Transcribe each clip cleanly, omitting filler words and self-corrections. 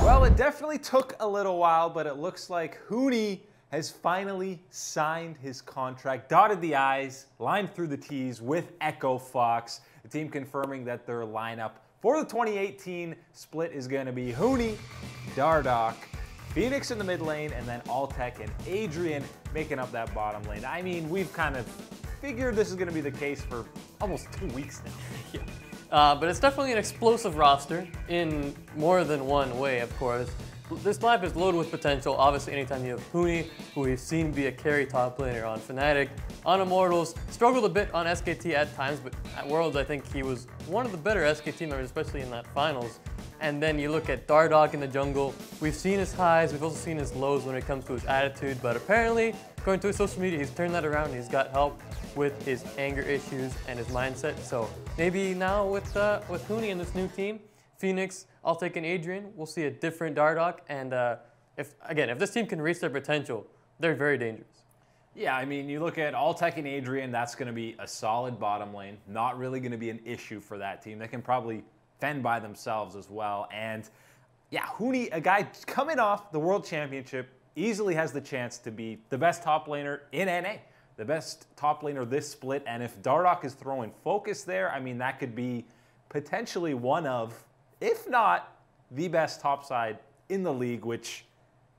Well, it definitely took a little while, but it looks like Huni has finally signed his contract, dotted the I's, lined through the T's with Echo Fox. The team confirming that their lineup for the 2018 split is going to be Huni, Dardoch, Fenix in the mid lane, and then Altec and Adrian making up that bottom lane. I mean, we've kind of figured this is going to be the case for almost 2 weeks now. Yeah. But it's definitely an explosive roster in more than one way, of course. This lineup is loaded with potential. Obviously, anytime you have Huni, who we've seen be a carry top laner on Fnatic, on Immortals, struggled a bit on SKT at times, but at Worlds, I think he was one of the better SKT members, especially in that finals. And then you look at Dardoch in the jungle. We've seen his highs, we've also seen his lows when it comes to his attitude, but apparently, according to his social media, he's turned that around. He's got help with his anger issues and his mindset. So maybe now with Huni and this new team, Fenix, Altec and Adrian, we'll see a different Dardoch. And if this team can reach their potential, they're very dangerous. Yeah, I mean, you look at Altec and Adrian, that's going to be a solid bottom lane. Not really going to be an issue for that team. They can probably fend by themselves as well. And yeah, Huni, a guy coming off the World Championship, easily has the chance to be the best top laner in NA. The best top laner this split. And if Dardoch is throwing focus there, I mean, that could be potentially one of, if not the best topside in the league, which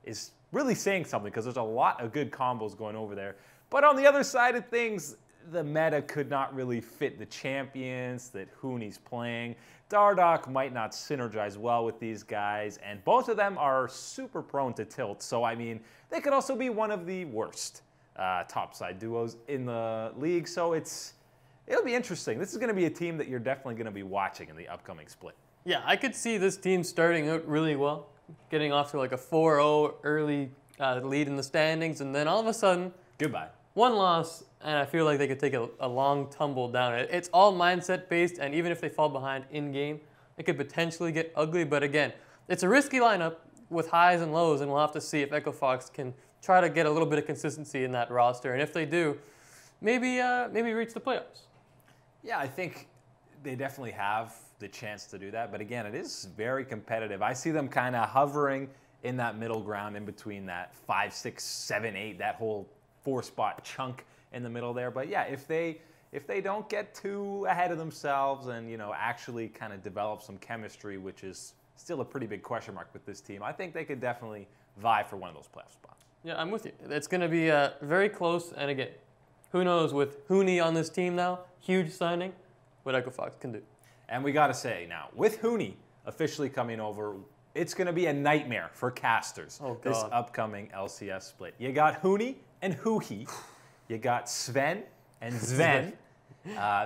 is really saying something because there's a lot of good combos going over there. But on the other side of things, the meta could not really fit the champions that Huni's playing. Dardoch might not synergize well with these guys, and both of them are super prone to tilt. So, I mean, they could also be one of the worst topside duos in the league. So it'll be interesting. This is going to be a team that you're definitely going to be watching in the upcoming split. Yeah, I could see this team starting out really well, getting off to like a 4-0 early lead in the standings, and then all of a sudden, goodbye. One loss, and I feel like they could take a long tumble down. It's all mindset based, and even if they fall behind in game, it could potentially get ugly. But again, it's a risky lineup with highs and lows, and we'll have to see if Echo Fox can try to get a little bit of consistency in that roster. And if they do, maybe reach the playoffs. Yeah, I think they definitely have the chance to do that. But again, it is very competitive. I see them kind of hovering in that middle ground in between that 5, 6, 7, 8, that whole 4-spot chunk in the middle there. But yeah, if they don't get too ahead of themselves and, you know, actually kind of develop some chemistry, which is still a pretty big question mark with this team, I think they could definitely vie for one of those playoff spots. Yeah, I'm with you. It's going to be very close. And again, who knows with Huni on this team now, huge signing, what Echo Fox can do. And we got to say now, with Huni officially coming over, it's going to be a nightmare for casters this upcoming LCS split. You got Huni and Huhi. You got Sven and Sven.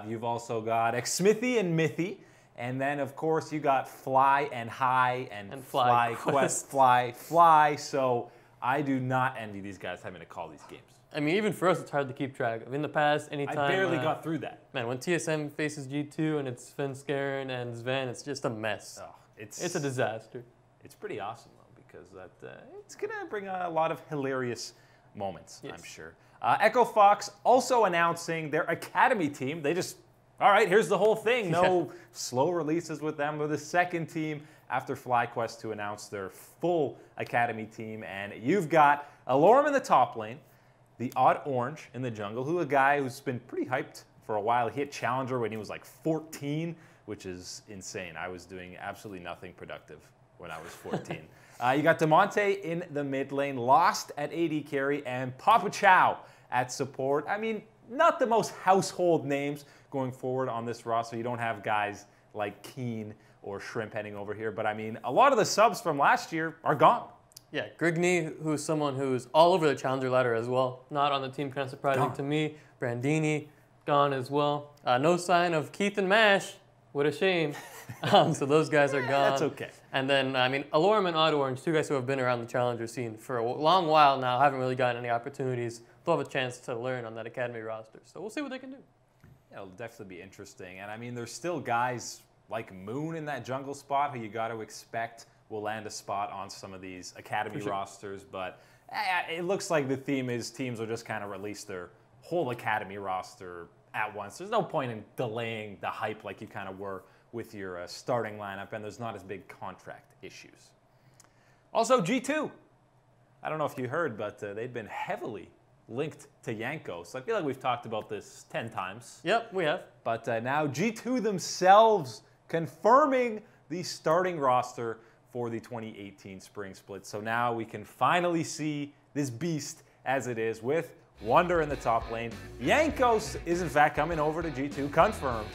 You've also got Xmithy and Mithy. And then, of course, you got Fly and High and Fly Quest, Fly. So I do not envy these guys having to call these games. I mean, even for us, it's hard to keep track of. In the past, anytime... I barely got through that. Man, when TSM faces G2 and it's Svenskeren and Sven, it's just a mess. Oh, it's a disaster. It's pretty awesome, though, because it's going to bring a lot of hilarious moments, yes. I'm sure. Echo Fox also announcing their Academy team. They just, all right, here's the whole thing. No slow releases with them. We're the second team after FlyQuest to announce their full Academy team. And you've got Alorum in the top lane, the Odd Orange in the jungle, who a guy who's been pretty hyped for a while. He hit Challenger when he was like 14, which is insane. I was doing absolutely nothing productive when I was 14. You got DeMonte in the mid lane, Lost at AD carry, and Papa Chow at support. I mean, not the most household names going forward on this roster. You don't have guys like Keen or Shrimp heading over here, but I mean, a lot of the subs from last year are gone. Yeah, Grigney, who's someone who's all over the challenger ladder as well. Not on the team, kind of surprising to me. Brandini, gone as well. No sign of Keith and Mash. What a shame. So those guys are gone. That's okay. And then, I mean, Alorum and Odd Orange, two guys who have been around the challenger scene for a long while now, haven't really gotten any opportunities. They'll have a chance to learn on that Academy roster. So we'll see what they can do. Yeah, it'll definitely be interesting. And I mean, there's still guys like Moon in that jungle spot who you got to expect will land a spot on some of these Academy rosters. But it looks like the theme is teams will just kind of release their whole Academy roster at once. There's no point in delaying the hype like you kind of were with your starting lineup, and there's not as big contract issues. Also, G2. I don't know if you heard, but they've been heavily linked to Jankos. I feel like we've talked about this 10 times. Yep, we have. But now G2 themselves confirming the starting roster for the 2018 spring split. So now we can finally see this beast as it is with Wonder in the top lane. Jankos is in fact coming over to G2, confirmed.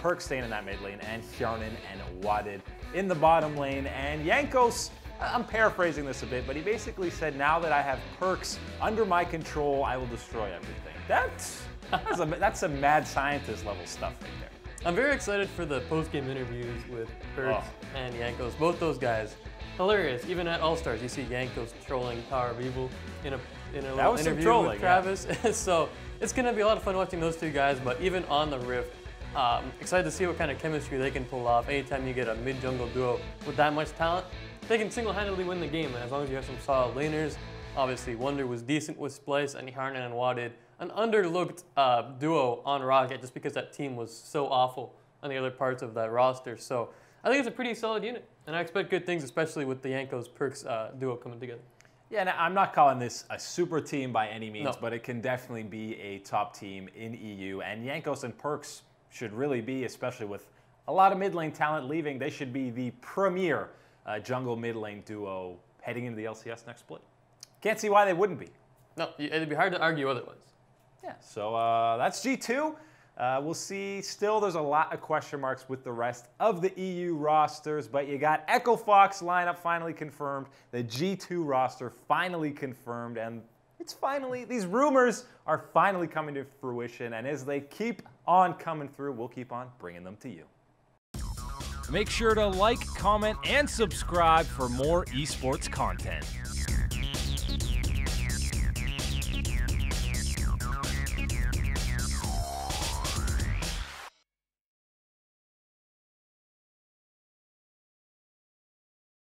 Perkz staying in that mid lane, and Hjarnan and Wadid in the bottom lane. And Jankos, I'm paraphrasing this a bit, but he basically said, now that I have Perkz under my control, I will destroy everything. That's some mad scientist level stuff right there. I'm very excited for the post-game interviews with Perkz and Jankos. Both those guys, hilarious. Even at All-Stars, you see Jankos trolling Power of Evil in a little interview with Travis. Yeah. So it's going to be a lot of fun watching those two guys, but even on the Rift, excited to see what kind of chemistry they can pull off. Anytime you get a mid-jungle duo with that much talent, they can single-handedly win the game, and as long as you have some solid laners. Obviously, Wonder was decent with Splice, and Hjarnan and Wadid, an underlooked duo on Rocket just because that team was so awful on the other parts of that roster. So I think it's a pretty solid unit, and I expect good things, especially with the Jankos-Perkz duo coming together. Yeah, now, I'm not calling this a super team by any means, No. but it can definitely be a top team in EU, and Jankos and Perkz should really be, especially with a lot of mid lane talent leaving, they should be the premier jungle mid lane duo heading into the LCS next split. Can't see why they wouldn't be. No, it'd be hard to argue otherwise. Yeah, so that's G2. We'll see. Still, there's a lot of question marks with the rest of the EU rosters, but you got Echo Fox lineup finally confirmed, the G2 roster finally confirmed, and it's finally, these rumors are finally coming to fruition, and as they keep on coming through, we'll keep on bringing them to you. Make sure to like, comment, and subscribe for more esports content.